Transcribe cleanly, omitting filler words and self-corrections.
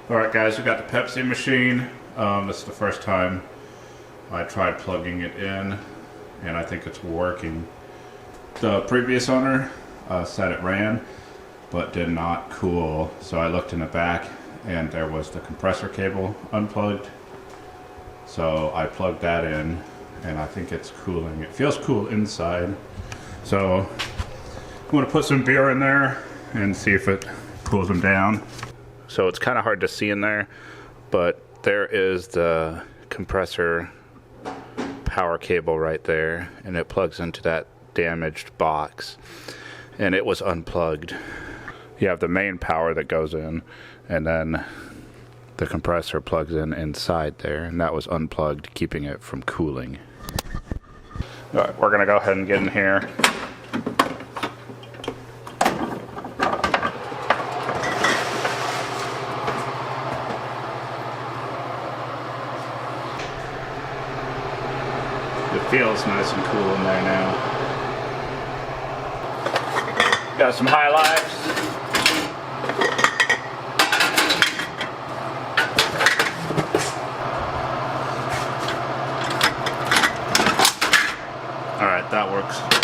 Alright guys, we got the Pepsi machine. This is the first time I tried plugging it in, and I think it's working. The previous owner said it ran, but did not cool. So I looked in the back and there was the compressor cable unplugged. So I plugged that in and I think it's cooling. It feels cool inside. So I'm going to put some beer in there and see if it cools them down. So it's kind of hard to see in there, but there is the compressor power cable right there, and it plugs into that damaged box, and it was unplugged. You have the main power that goes in, and then the compressor plugs in inside there, and that was unplugged, keeping it from cooling. All right, we're gonna go ahead and get in here. It feels nice and cool in there now. Got some high lives. All right, that works.